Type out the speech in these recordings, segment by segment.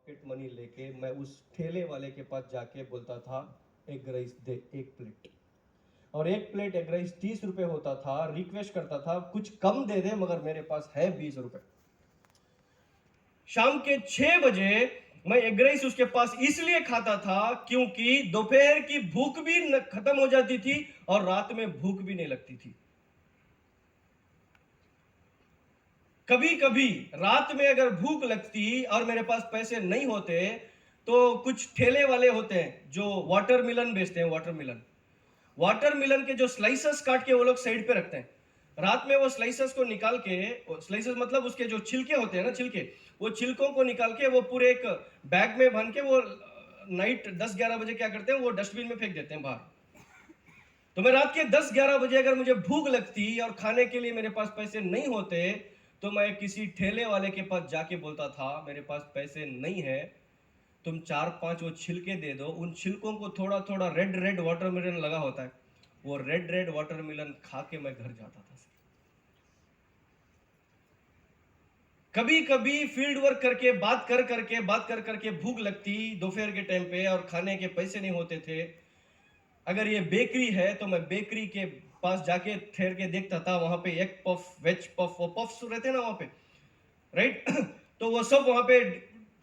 Pocket money लेके मैं उस ठेले वाले के पास जाके बोलता था एग राइस दे, एक प्लेट। और एक प्लेट एग राइस 30 रुपए होता था। रिक्वेस्ट करता था कुछ कम दे दे, मगर मेरे पास है 20 रुपए। शाम के 6 बजे मैं एग राइस उसके पास इसलिए खाता था क्योंकि दोपहर की भूख भी खत्म हो जाती थी और रात में भूख भी नहीं लगती थी। कभी कभी रात में अगर भूख लगती और मेरे पास पैसे नहीं होते तो कुछ ठेले वाले होते हैं जो वाटरमेलन बेचते हैं। वाटरमेलन के जो स्लाइसेस काट के वो लोग साइड पे रखते हैं। रात में वो स्लाइसेस को निकाल के, स्लाइसेस मतलब उसके जो छिलके होते हैं ना, छिलके, वो छिलकों को निकाल के वो पूरे एक बैग में भन के वो नाइट 10-11 बजे क्या करते हैं, वो डस्टबिन में फेंक देते हैं बाहर। तो मैं रात के 10-11 बजे अगर मुझे भूख लगती और खाने के लिए मेरे पास पैसे नहीं होते तो मैं किसी ठेले वाले के पास जाके बोलता था मेरे पास पैसे नहीं है, तुम 4-5 वो छिलके दे दो। उन छिलकों को थोड़ा थोड़ा रेड रेड वाटरमेलन लगा होता है, वो रेड रेड वाटरमेलन खा के मैं घर जाता था। कभी कभी फील्ड वर्क करके बात कर करके भूख लगती दोपहर के टाइम पे और खाने के पैसे नहीं होते थे। अगर ये बेकरी है तो मैं बेकरी के पास जाके ठहर के देखता था, वहां पे एग पफ, वेज पफ, वो पफ्स रहते ना वहां पे, राइट? तो वो सब वहां पे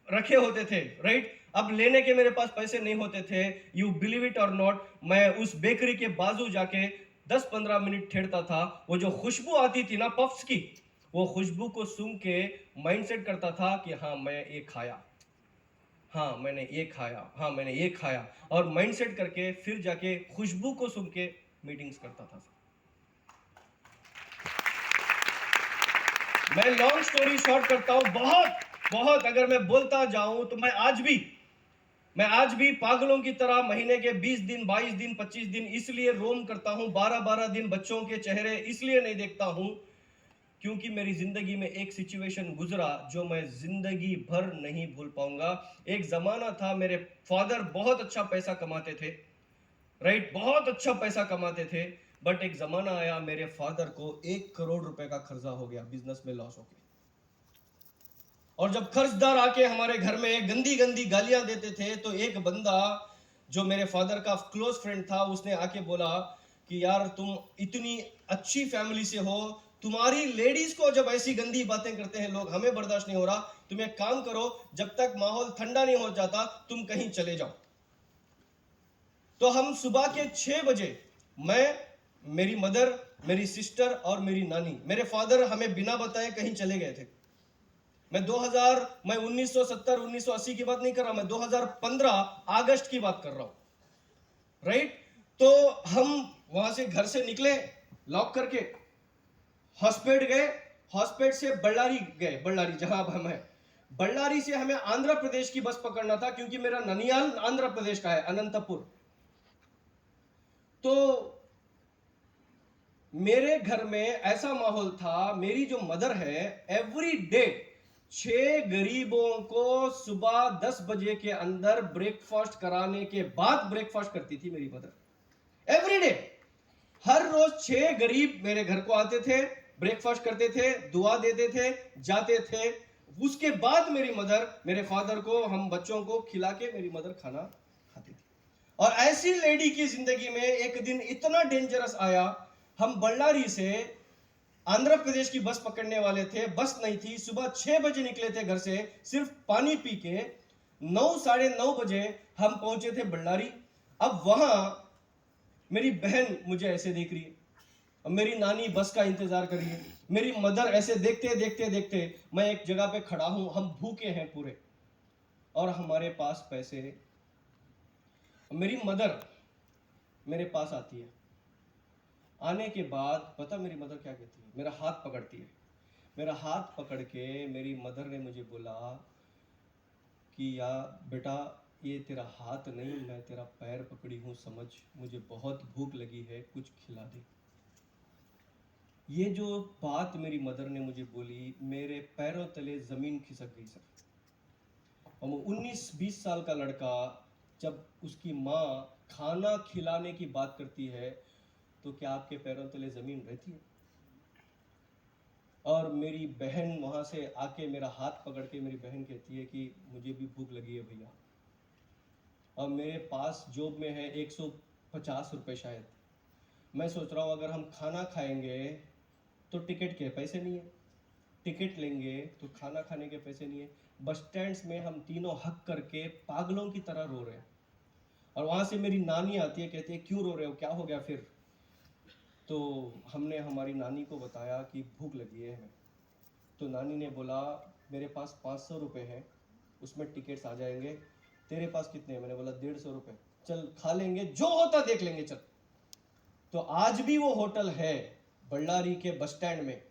रखे होते थे, राइट? अब लेने के मेरे पास पैसे नहीं होते थे। यू बिलीव इट और नॉट, मैं उस बेकरी के बाजू जाके 10-15 मिनट ठहरता था। वो जो खुशबू आती थी ना पफ्स की, वो खुशबू को सूंघ के माइंडसेट करता था कि हाँ मैं ये खाया, हाँ मैंने ये खाया, हाँ मैंने ये खाया, और माइंडसेट करके फिर जाके खुशबू को सूंघ के मीटिंग्स करता था। मैं लॉन्ग स्टोरी शॉर्ट करता हूं, बहुत बहुत अगर मैं बोलता जाऊं तो मैं आज भी पागलों की तरह महीने के 20 दिन, 22 दिन, 25 दिन इसलिए रोम करता हूं। 12-12 दिन बच्चों के चेहरे इसलिए नहीं देखता हूं क्योंकि मेरी जिंदगी में एक सिचुएशन गुजरा जो मैं जिंदगी भर नहीं भूल पाऊंगा। एक जमाना था, मेरे फादर बहुत अच्छा पैसा कमाते थे, राइट? बहुत अच्छा पैसा कमाते थे। बट एक जमाना आया, मेरे फादर को 1 करोड़ रुपए का कर्जा हो गया बिजनेस में लॉस हो गया। और जब कर्जदार आके हमारे घर में गंदी गंदी गालियां देते थे तो एक बंदा जो मेरे फादर का क्लोज फ्रेंड था उसने आके बोला कि यार तुम इतनी अच्छी फैमिली से हो, तुम्हारी लेडीज को जब ऐसी गंदी बातें करते हैं लोग, हमें बर्दाश्त नहीं हो रहा। तुम एक काम करो, जब तक माहौल ठंडा नहीं हो जाता तुम कहीं चले जाओ। तो हम सुबह के 6 बजे, मैं, मेरी मदर, मेरी सिस्टर और मेरी नानी, मेरे फादर हमें बिना बताए कहीं चले गए थे। मैं 1970 1980 की बात नहीं कर रहा, मैं 2015 अगस्त की बात कर रहा हूं, राइट? तो हम वहां से घर से निकले लॉक करके, हॉस्पेट गए, हॉस्पेट से बल्लारी गए, बल्लारी जहां अब हम हैं। बल्लारी से हमें आंध्र प्रदेश की बस पकड़ना था क्योंकि मेरा ननियाल आंध्र प्रदेश का है, अनंतपुर। तो मेरे घर में ऐसा माहौल था, मेरी जो मदर है एवरी डे 6 गरीबों को सुबह 10 बजे के अंदर ब्रेकफास्ट कराने के बाद ब्रेकफास्ट करती थी मेरी मदर, एवरी डे। हर रोज 6 गरीब मेरे घर को आते थे, ब्रेकफास्ट करते थे, दुआ देते थे, जाते थे। उसके बाद मेरी मदर मेरे फादर को, हम बच्चों को खिला के मेरी मदर खाना खाती थी। और ऐसी लेडी की जिंदगी में एक दिन इतना डेंजरस आया, हम बल्लारी से आंध्र प्रदेश की बस पकड़ने वाले थे, बस नहीं थी। सुबह 6 बजे निकले थे घर से, सिर्फ पानी पी के 9-9:30 बजे हम पहुंचे थे बल्लारी। अब वहां मेरी बहन मुझे ऐसे देख रही है, अब मेरी नानी बस का इंतजार कर रही है, मेरी मदर ऐसे देखते देखते देखते, मैं एक जगह पे खड़ा हूं, हम भूखे हैं पूरे और हमारे पास पैसे नहीं। मेरी मदर मेरे पास आती है, आने के बाद पता मेरी मदर क्या कहती है, मेरा हाथ पकड़ती है। मेरा हाथ पकड़ के मेरी मदर ने मुझे बोला कि यार बेटा, ये तेरा हाथ नहीं, मैं तेरा पैर पकड़ी हूँ, समझ, मुझे बहुत भूख लगी है, कुछ खिला दे। ये जो बात मेरी मदर ने मुझे बोली, मेरे पैरों तले जमीन खिसक गई सर। और 19-20 साल का लड़का जब उसकी माँ खाना खिलाने की बात करती है तो क्या आपके पैरों तले जमीन रहती है? और मेरी बहन वहाँ से आके मेरा हाथ पकड़ के मेरी बहन कहती है कि मुझे भी भूख लगी है भैया, और मेरे पास जॉब में है 150 रुपये शायद। मैं सोच रहा हूँ अगर हम खाना खाएंगे तो टिकट के पैसे नहीं है, टिकट लेंगे तो खाना खाने के पैसे नहीं है। बस स्टैंड्स में हम तीनों हक करके पागलों की तरह रो रहे हैं। और वहाँ से मेरी नानी आती है, कहती है क्यों रो रहे हो, क्या हो गया फिर? तो हमने हमारी नानी को बताया कि भूख लगी है हमें। तो नानी ने बोला मेरे पास 500 रुपये हैं, उसमें टिकट्स आ जाएंगे, तेरे पास कितने हैं? मैंने बोला 150 रुपये। चल खा लेंगे, जो होता देख लेंगे, चल। तो आज भी वो होटल है बल्लारी के बस स्टैंड में।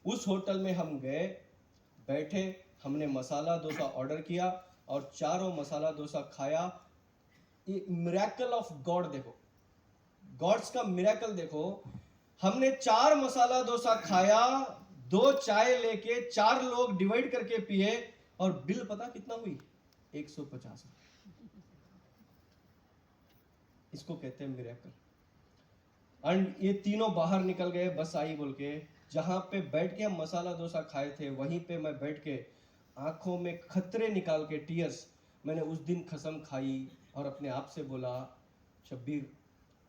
उस होटल में हम गए, बैठे, हमने मसाला डोसा ऑर्डर किया और चारों मसाला डोसा खाया। ये मिरेकल ऑफ गॉड देखो, गॉड्स का मिरेकल देखो। हमने 4 मसाला डोसा खाया, 2 चाय लेके 4 लोग डिवाइड करके पिए, और बिल पता कितना हुई? 150। इसको कहते हैं मिरेकल। एंड ये तीनों बाहर निकल गए, बस आई बोल के। जहां पे बैठ के हम मसाला डोसा खाए थे वहीं पे मैं बैठ के आंखों में खतरे निकाल के, टीयर्स, मैंने उस दिन कसम खाई और अपने आप से बोला, शब्बीर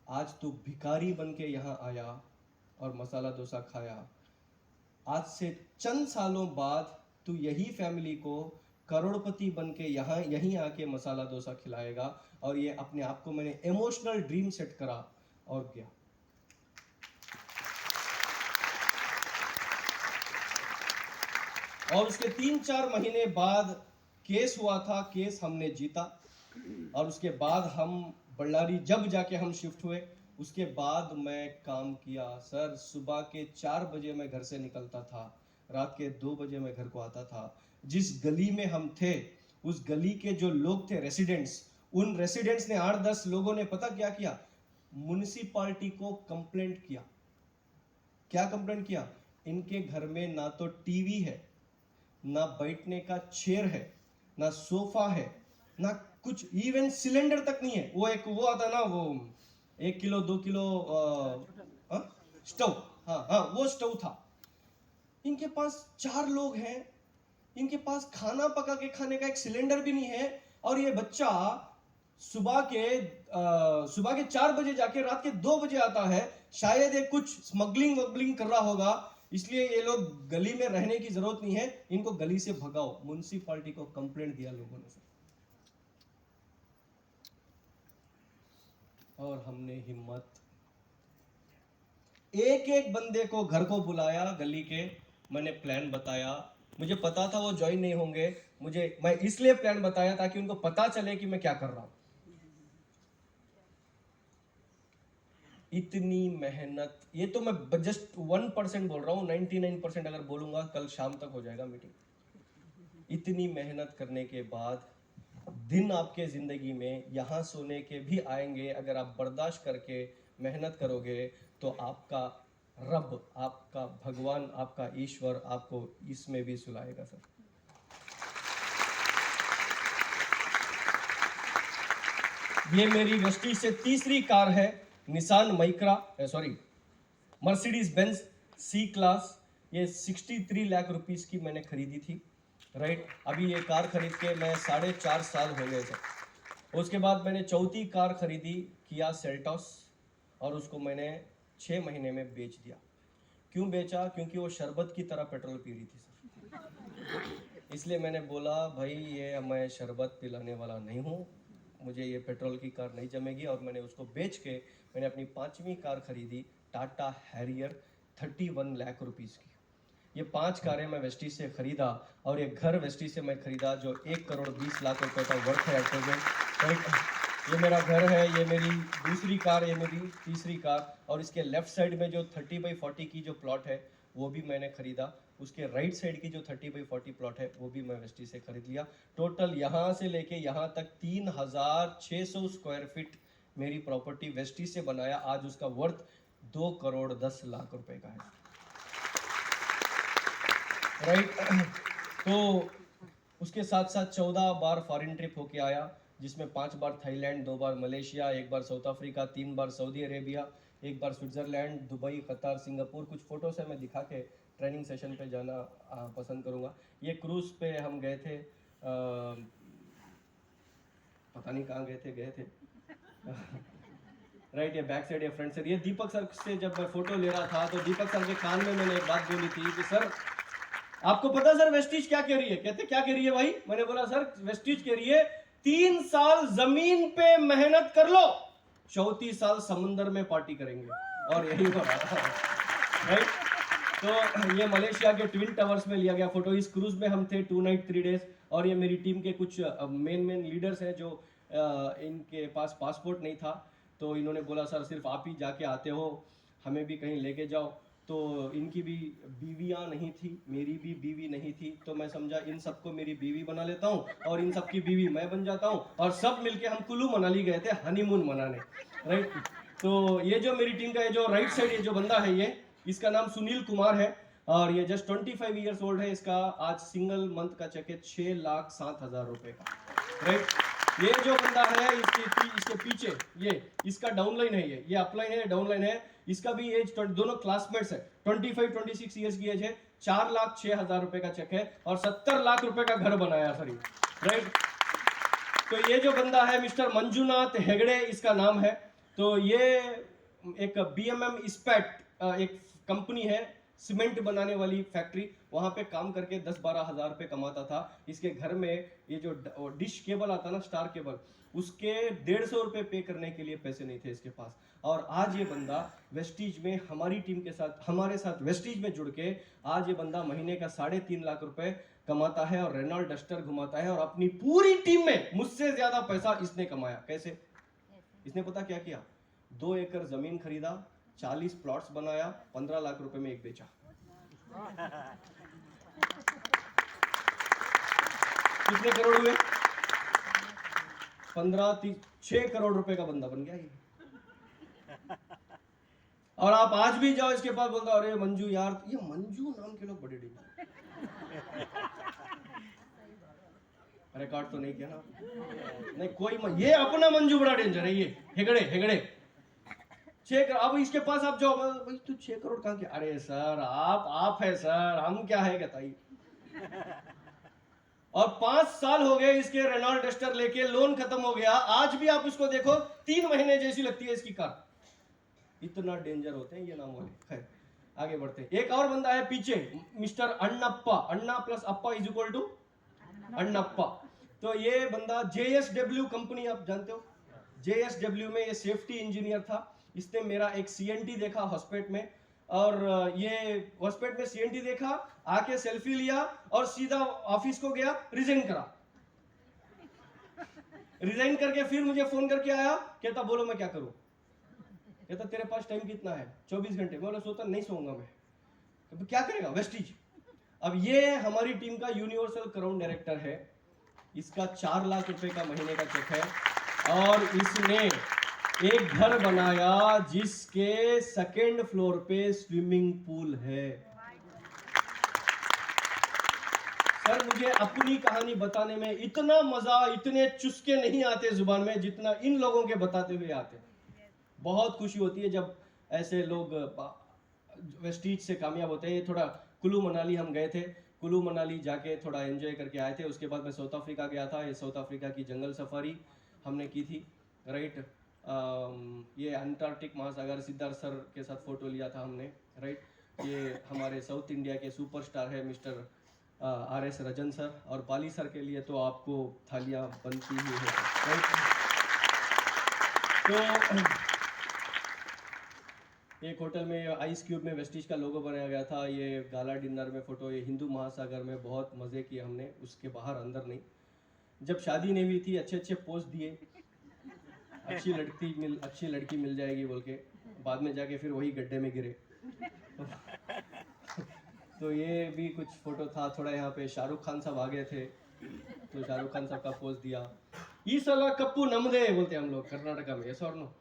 आज तू भिखारी बन के यहाँ आया और मसाला डोसा खाया, आज से चंद सालों बाद तू यही फैमिली को करोड़पति बन के यहाँ यहीं आके मसाला डोसा खिलाएगा। और ये अपने आप को मैंने इमोशनल ड्रीम सेट करा और गया। और उसके 3-4 महीने बाद केस हुआ था, केस हमने जीता। और उसके बाद हम बल्लारी जब जाके हम शिफ्ट हुए, उसके बाद मैं काम किया सर। सुबह के 4 बजे मैं घर से निकलता था, रात के 2 बजे मैं घर को आता था। जिस गली में हम थे, उस गली के जो लोग थे रेसिडेंट्स, उन रेसिडेंट्स ने 8-10 लोगों ने पता क्या किया? म्युनिसिपालिटी को कंप्लेंट किया। क्या कंप्लेंट किया? इनके घर में ना तो टीवी है, ना बैठने का चेयर है, ना सोफा है, ना कुछ, इवन सिलेंडर तक नहीं है। वो एक वो आता ना, वो 1 किलो 2 किलो स्टोव, हाँ हाँ वो स्टोव था। इनके पास 4 लोग हैं, इनके पास खाना पका के खाने का एक सिलेंडर भी नहीं है। और ये बच्चा सुबह के 4 बजे जाके रात के 2 बजे आता है। शायद ये कुछ स्मगलिंग वगलिंग कर रहा होगा, इसलिए ये लोग गली में रहने की जरूरत नहीं है, इनको गली से भगाओ। म्युनिसिपालिटी को कंप्लेंट दिया लोगों ने सर, और हमने हिम्मत, एक एक बंदे को घर को बुलाया गली के, मैंने प्लान बताया। मुझे पता था वो ज्वाइन नहीं होंगे, मैं इसलिए प्लान बताया ताकि उनको पता चले कि मैं क्या कर रहा हूं। इतनी मेहनत, ये तो मैं जस्ट 1% बोल रहा हूँ, 99% अगर बोलूंगा कल शाम तक हो जाएगा मीटिंग। इतनी मेहनत करने के बाद दिन आपके जिंदगी में यहाँ सोने के भी आएंगे, अगर आप बर्दाश्त करके मेहनत करोगे तो आपका रब, आपका भगवान, आपका ईश्वर आपको इसमें भी सुलाएगा सर। ये मेरी वेस्टी से तीसरी कार है, Nissan Micra, sorry Mercedes Benz C class. ये 63 लाख रुपीस की मैंने खरीदी थी, राइट। अभी ये कार खरीद के मैं 4.5 साल हो गए थे। उसके बाद मैंने चौथी कार खरीदी, किया सेल्टॉस, और उसको मैंने 6 महीने में बेच दिया। क्यों बेचा? क्योंकि वो शरबत की तरह पेट्रोल पी रही थी सर। इसलिए मैंने बोला भाई ये मैं शरबत पिलाने वाला नहीं हूँ, मुझे ये पेट्रोल की कार नहीं जमेगी। और मैंने उसको बेच के मैंने अपनी 5वीं कार खरीदी, टाटा हैरियर, 31 लाख रुपीस की। ये 5 कारें मैं वेस्टी से खरीदा, और ये घर वेस्टी से मैं खरीदा जो 1 करोड़ 20 लाख रुपए का वर्थ है एट प्रेजेंट। ये मेरा घर है, ये मेरी दूसरी कार, ये मेरी तीसरी कार। और इसके लेफ्ट साइड में जो 30/40 की जो प्लॉट है वो भी मैंने खरीदा। उसके राइट साइड की जो 30/40 प्लॉट है वो भी मैं वेस्टी से खरीद लिया। टोटल यहाँ से लेके यहाँ तक 3600 स्क्वायर फीट मेरी प्रॉपर्टी वेस्टी से बनाया। आज उसका वर्थ 2 करोड़ 10 लाख रुपए का है, राइट। तो उसके साथ साथ 14 बार फॉरेन ट्रिप होके आया, जिसमें 5 बार थाईलैंड, 2 बार मलेशिया, 1 बार साउथ अफ्रीका, 3 बार सऊदी अरेबिया, 1 बार स्विट्जरलैंड, दुबई, कतार, सिंगापुर। कुछ फोटोस है, मैं दिखा के ट्रेनिंग सेशन पे जाना पसंद करूँगा। ये क्रूज़ पे हम गए थे, पता नहीं कहाँ गए थे राइट, ये बैक साइड या फ्रंट साइड। ये दीपक सर से जब मैं फोटो ले रहा था तो दीपक सर के कान में मैंने एक बात बोली थी कि सर आपको पता सर वेस्टीज क्या कह रही है? कहते क्या कह रही है भाई? मैंने बोला सर वेस्टीज कह रही है 3 साल जमीन पे मेहनत कर लो, 34 साल समुंदर में पार्टी करेंगे। और यही हो रहा था राइट। तो ये मलेशिया के ट्विन टावर्स में लिया गया फोटो। इस क्रूज में हम थे 2 नाइट 3 डेज। और ये मेरी टीम के कुछ मेन लीडर्स हैं जो इनके पास पासपोर्ट नहीं था, तो इन्होंने बोला सर सिर्फ आप ही जाके आते हो, हमें भी कहीं लेके जाओ। तो इनकी भी बीवियां नहीं थी, मेरी भी बीवी नहीं थी, तो मैं समझा इन सबको मेरी बीवी बना लेता हूँ और इन सबकी बीवी मैं बन जाता हूँ, और सब मिलके हम कुल्लू मनाली गए थे हनीमून मनाने राइट। तो ये जो मेरी टीम का ये जो राइट साइड ये जो बंदा है, ये इसका नाम सुनील कुमार है और ये जस्ट 25 ईयर्स ओल्ड है। इसका आज सिंगल मंथ का चेक है 6,07,000 रुपए का राइट। ये जो बंदा है इसके पीछे ये इसका डाउनलाइन है, ये अपलाइन है, डाउनलाइन है। इसका भी एज दोनों क्लासमेट्स है, 25-26 ईयर्स की एज है। 4,06,000 रुपए का चेक है और 70 लाख रुपए का घर बनाया सर राइट। तो ये जो बंदा है मिस्टर मंजूनाथ हेगड़े इसका नाम है। तो ये एक बीएमएम इस्पेट एक कंपनी है, सीमेंट बनाने वाली फैक्ट्री, वहां पे काम करके 10-12 हजार रुपए कमाता था। इसके घर में ये जो डिश केबल आता ना, स्टार केबल, उसके 150 रुपए पे करने के लिए पैसे नहीं थे इसके पास। और आज ये बंदा वेस्टीज में हमारी टीम के साथ, हमारे साथ वेस्टीज में जुड़ के आज ये बंदा महीने का 3.5 लाख रुपए कमाता है और रेनॉल्ट डस्टर घुमाता है। और अपनी पूरी टीम में मुझसे ज्यादा पैसा इसने कमाया। कैसे? इसने पता क्या किया? 2 एकड़ जमीन खरीदा, 40 प्लॉट्स बनाया, 15 लाख रुपए में एक बेचा। कितने करोड़ हुए? 6 करोड़ रुपए का बंदा बन गया ये। और आप आज भी जाओ इसके पास, बोलता अरे मंजू यार, ये मंजू नाम के लोग बड़े डेंजर। रिकॉर्ड तो नहीं किया ना? नहीं कोई ये अपना मंजू बड़ा डेंजर है, ये हेगड़े 6 करोड़। अब इसके पास आप जाओ, भाई तू 6 करोड़ कहाँ के? अरे सर आप है सर, हम क्या है बताइए। और 5 साल हो गए इसके रेनॉल्ट डस्टर लेके, लोन खत्म हो गया। आज भी आप उसको देखो 3 महीने जैसी लगती है इसकी कार। इतना डेंजर होते हैं ये नाम वाले। खैर आगे बढ़ते हैं। एक और बंदा है पीछे, mister Annappa. Anna plus Appa is equal to Annappa. तो ये बंदा JSW कंपनी आप जानते हो, JSW में ये सेफ्टी इंजीनियर था। इसने मेरा एक CNT देखा हॉस्पिटल में, और ये हॉस्पिटल में CNT देखा, आके सेल्फी लिया और सीधा ऑफिस को गया, रिजाइन करा। रिजाइन करके फिर मुझे फोन करके आया, कहता बोलो मैं क्या करूं? कहता तेरे पास टाइम कितना है? 24 घंटे। मैं बोला सोता नहीं सोऊंगा मैं। तो क्या करेगा? वेस्टीज। अब ये हमारी टीम का यूनिवर्सल क्राउन डायरेक्टर है। इसका 4 लाख रुपए का महीने का चेक है और इसने एक घर बनाया जिसके 2nd फ्लोर पे स्विमिंग पूल है। सर मुझे अपनी कहानी बताने में इतना मजा, इतने चुस्के नहीं आते जुबान में जितना इन लोगों के बताते हुए आते। बहुत खुशी होती है जब ऐसे लोग वेस्टीज से कामयाब होते हैं। ये थोड़ा कुल्लू मनाली हम गए थे, कुल्लू मनाली जाके थोड़ा एंजॉय करके आए थे। उसके बाद मैं साउथ अफ्रीका गया था। ये साउथ अफ्रीका की जंगल सफारी हमने की थी राइट। ये अंटार्कटिक महासागर, सिद्धार्थ सर के साथ फोटो लिया था हमने राइट। ये हमारे साउथ इंडिया के सुपरस्टार है मिस्टर RS रजन सर, और पाली सर के लिए तो आपको थालियां बनती ही है राइट। तो एक होटल में आइस क्यूब में वेस्टीज का लोगो बनाया गया था। ये गाला डिनर में फोटो, ये हिंदू महासागर में बहुत मजे किए हमने, उसके बाहर अंदर नहीं। जब शादी नहीं हुई थी अच्छे पोस्ट दिए, अच्छी लड़की मिल जाएगी बोल के, बाद में जाके फिर वही गड्ढे में गिरे। तो ये भी कुछ फोटो था। थोड़ा यहाँ पे शाहरुख खान साहब आ गए थे, तो शाहरुख खान साहब का पोस्ट दिया। ई साला कप्पू नमदे बोलते हम लोग कर्नाटका में, ऐसा और नो।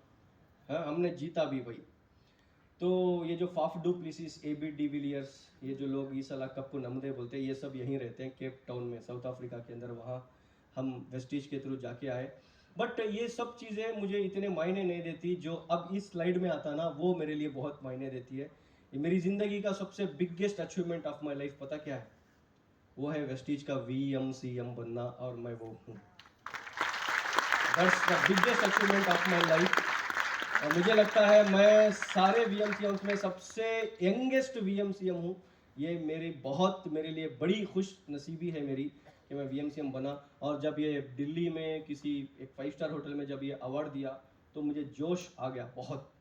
हाँ हमने जीता भी भाई। तो ये जो Faf du Plessis, AB de Villiers, ये जो लोग ई साला कप्पू नमदे बोलते हैं, ये सब यहीं रहते हैं केप टाउन में, साउथ अफ्रीका के अंदर। वहाँ हम वेस्टीज के थ्रू जाके आए। बट ये सब चीज़ें मुझे इतने मायने नहीं देती जो अब इस स्लाइड में आता ना, वो मेरे लिए बहुत मायने देती है। ये मेरी ज़िंदगी का सबसे biggest achievement of my life पता क्या है? वो है वेस्टीज का VMCM बनना, और मैं वो हूँ। That's the biggest achievement of my life. और मुझे लगता है मैं सारे VMCMs में सबसे यंगेस्ट VMCM हूँ। ये मेरे लिए बड़ी खुश नसीबी है मेरी कि मैं VMCM बना। और जब ये दिल्ली में किसी एक 5 स्टार होटल में जब ये अवार्ड दिया तो मुझे जोश आ गया बहुत।